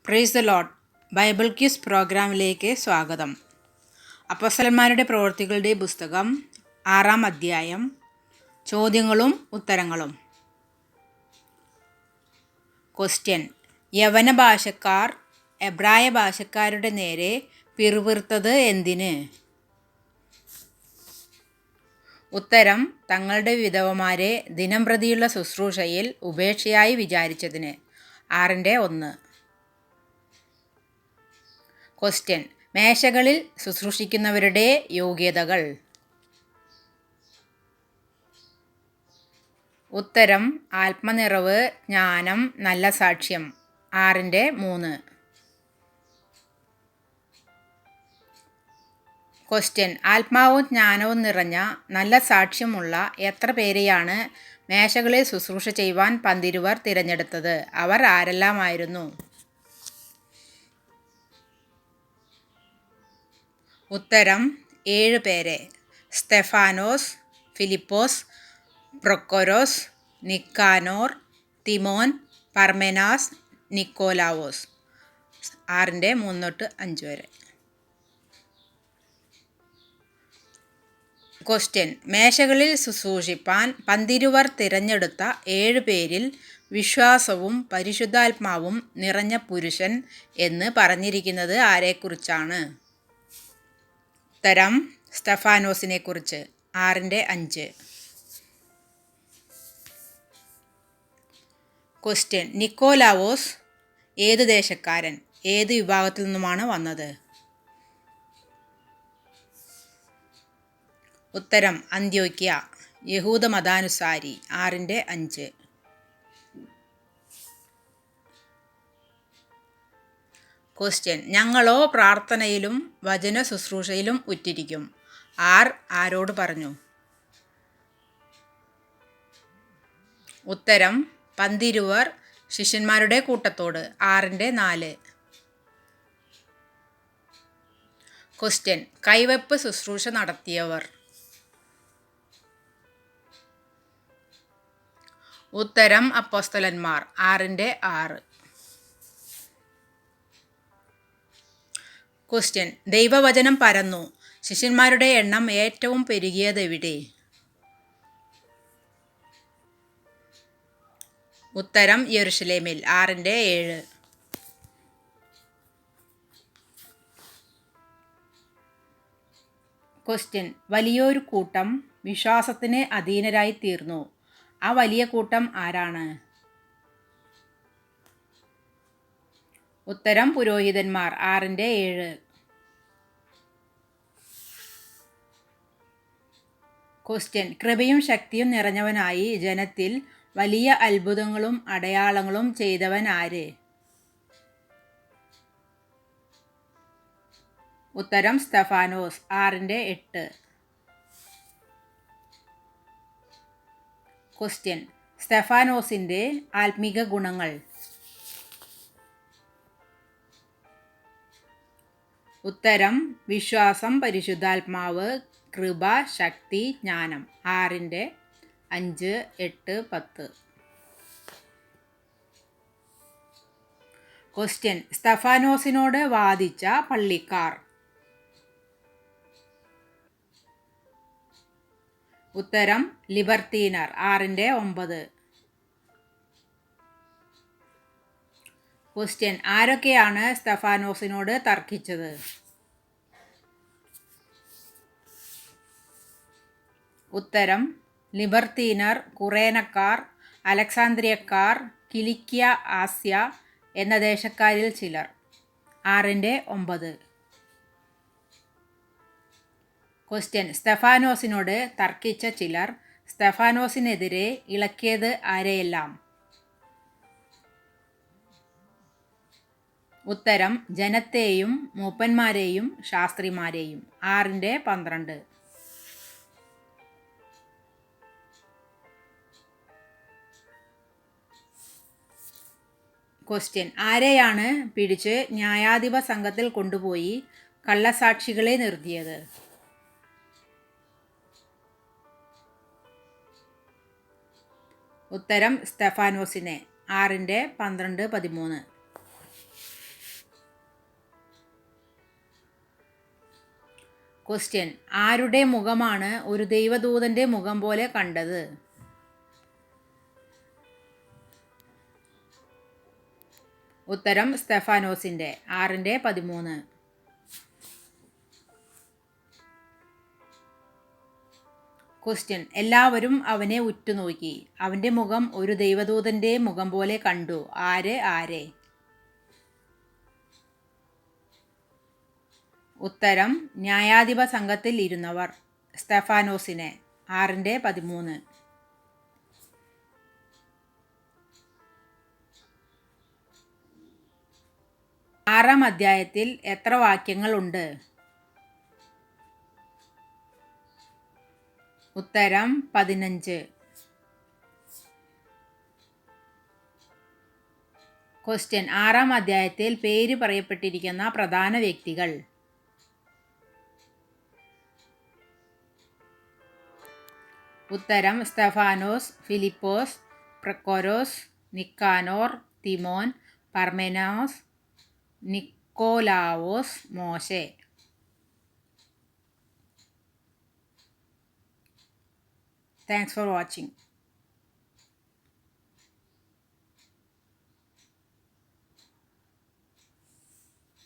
Praise the Lord. Bible quiz പ്രോഗ്രാമിലേക്ക് സ്വാഗതം. അപ്പോസ്തലന്മാരുടെ പ്രവൃത്തികളുടെ പുസ്തകം 6-ാം അധ്യായം. ചോദ്യങ്ങളും ഉത്തരങ്ങളും. ക്വസ്റ്റ്യൻ: യവന ഭാഷക്കാർ എബ്രായ ഭാഷക്കാരുടെ നേരെ പിറുപിറുത്തത് എന്തിന്? ഉത്തരം: തങ്ങളുടെ വിധവമാരെ ദിനംപ്രതിയുള്ള ശുശ്രൂഷയിൽ ഉപേക്ഷയായി വിചാരിച്ചതിന്. 6:1. ക്വസ്റ്റ്യൻ: മേശകളിൽ ശുശ്രൂഷിക്കുന്നവരുടെ യോഗ്യതകൾ. ഉത്തരം: ആത്മനിറവ്, ജ്ഞാനം, നല്ല സാക്ഷ്യം. 6:3. ക്വസ്റ്റ്യൻ: ആത്മാവും ജ്ഞാനവും നിറഞ്ഞ നല്ല സാക്ഷ്യമുള്ള എത്ര പേരെയാണ് മേശകളിൽ ശുശ്രൂഷ ചെയ്യുവാൻ പന്തിരുവർ തിരഞ്ഞെടുത്തത്? അവർ ആരെല്ലാമായിരുന്നു? ഉത്തരം: 7 പേരെ. സ്തെഫാനോസ്, ഫിലിപ്പോസ്, പ്രൊക്കൊരോസ്, നിക്കാനോർ, തിമോൻ, പർമെനാസ്, നിക്കോലാവോസ്. 6:3-5. ക്വസ്റ്റ്യൻ: മേശകളിൽ ശുശ്രൂഷിപ്പാൻ പന്തിരുവർ തിരഞ്ഞെടുത്ത 7 പേരിൽ വിശ്വാസവും പരിശുദ്ധാത്മാവും നിറഞ്ഞ പുരുഷൻ എന്ന് പറഞ്ഞിരിക്കുന്നത് ആരെക്കുറിച്ചാണ്? ഉത്തരം: സ്തെഫാനോസിനെ കുറിച്ച്. 6:5. ക്വസ്റ്റ്യൻ: നിക്കോലാവോസ് ഏത് ദേശക്കാരൻ? ഏത് വിഭാഗത്തിൽ നിന്നുമാണ് വന്നത്? ഉത്തരം: അന്ത്യോക്യ, യഹൂദ മതാനുസാരി. 6:5. ക്വസ്റ്റ്യൻ: ഞങ്ങളോ പ്രാർത്ഥനയിലും വചന ശുശ്രൂഷയിലും ഉറ്റിരിക്കും. ആരോട് പറഞ്ഞു? ഉത്തരം: പന്തിരുവർ ശിഷ്യന്മാരുടെ കൂട്ടത്തോട്. 6:4. ക്വസ്റ്റ്യൻ: കൈവെപ്പ് ശുശ്രൂഷ നടത്തിയവർ. ഉത്തരം: അപ്പോസ്തലന്മാർ. 6:6. ക്വസ്റ്റ്യൻ: ദൈവവചനം പരന്നു. ശിഷ്യന്മാരുടെ എണ്ണം ഏറ്റവും പെരുകിയതെവിടെ? ഉത്തരം: യെരുശലേമിൽ. 6:7. ക്വസ്റ്റ്യൻ: വലിയൊരു കൂട്ടം വിശ്വാസത്തിന് അധീനരായി തീർന്നു. ആ വലിയ കൂട്ടം ആരാണ്? ഉത്തരം: പുരോഹിതന്മാർ. 6:7. ക്വസ്റ്റ്യൻ: കൃപയും ശക്തിയും നിറഞ്ഞവനായി ജനത്തിൽ വലിയ അത്ഭുതങ്ങളും അടയാളങ്ങളും ചെയ്തവൻ ആര്? ഉത്തരം: സ്തെഫാനോസ്. 6:8. ക്വസ്റ്റ്യൻ: സ്തെഫാനോസിൻ്റെ ആത്മീക ഗുണങ്ങൾ. ഉത്തരം: വിശ്വാസം, പരിശുദ്ധാത്മാവ്, കൃപ, ശക്തി, ജ്ഞാനം. 6:5, 8, 10. ക്വസ്റ്റ്യൻ: സ്തെഫാനോസിനോട് വാദിച്ച പള്ളിക്കാർ. ഉത്തരം: ലിബർത്തീനർ. 6:9. ക്വസ്റ്റ്യൻ: ആരൊക്കെയാണ് സ്തെഫാനോസിനോട് തർക്കിച്ചത്? ഉത്തരം: ലിബർത്തീനർ, കുറേനക്കാർ, അലക്സാന്ദ്രിയക്കാർ, കിലിക്യ, ആസ്യ എന്ന ദേശക്കാരിൽ ചിലർ. 6:9. ക്വസ്റ്റ്യൻ: സ്തെഫാനോസിനോട് തർക്കിച്ച ചിലർ സ്തെഫാനോസിനെതിരെ ഇളക്കിയത് ആരെയെല്ലാം? ഉത്തരം: ജനത്തെയും മൂപ്പന്മാരെയും ശാസ്ത്രിമാരെയും. 6:12. ക്വസ്റ്റ്യൻ: ആരെയാണ് പിടിച്ച് ന്യായാധിപ സംഘത്തിൽ കൊണ്ടുപോയി കള്ളസാക്ഷികളെ നിർത്തിയത്? ഉത്തരം: സ്തെഫാനോസിനെ. 6:12-13. ക്വസ്റ്റ്യൻ: ആരുടെ മുഖമാണ് ഒരു ദൈവദൂതൻ്റെ മുഖം പോലെ കണ്ടത്? ഉത്തരം സ്തെഫാനോസിൻ്റെ. 6:13. ക്വസ്റ്റ്യൻ: എല്ലാവരും അവനെ ഉറ്റുനോക്കി. അവൻ്റെ മുഖം ഒരു ദൈവദൂതൻ്റെ മുഖം പോലെ കണ്ടു. ആരെ? ഉത്തരം ന്യായാധിപ സംഘത്തിൽ ഇരുന്നവർ. സ്തെഫാനോസിനെ. 6:13. 6-ാം അധ്യായത്തിൽ എത്ര വാക്യങ്ങൾ ഉണ്ട്? ഉത്തരം 15. ക്വസ്റ്റ്യൻ: 6-ാം അധ്യായത്തിൽ പേര് പറയപ്പെട്ടിരിക്കുന്ന പ്രധാന വ്യക്തികൾ. ഉത്തരം സ്തെഫാനോസ്, ഫിലിപ്പോസ്, പ്രൊക്കോരോസ്, നിക്കാനോർ, തിമോൻ, പർമെനാസ്, നിക്കോലാവോസ്, മോശെ. Thanks for watching.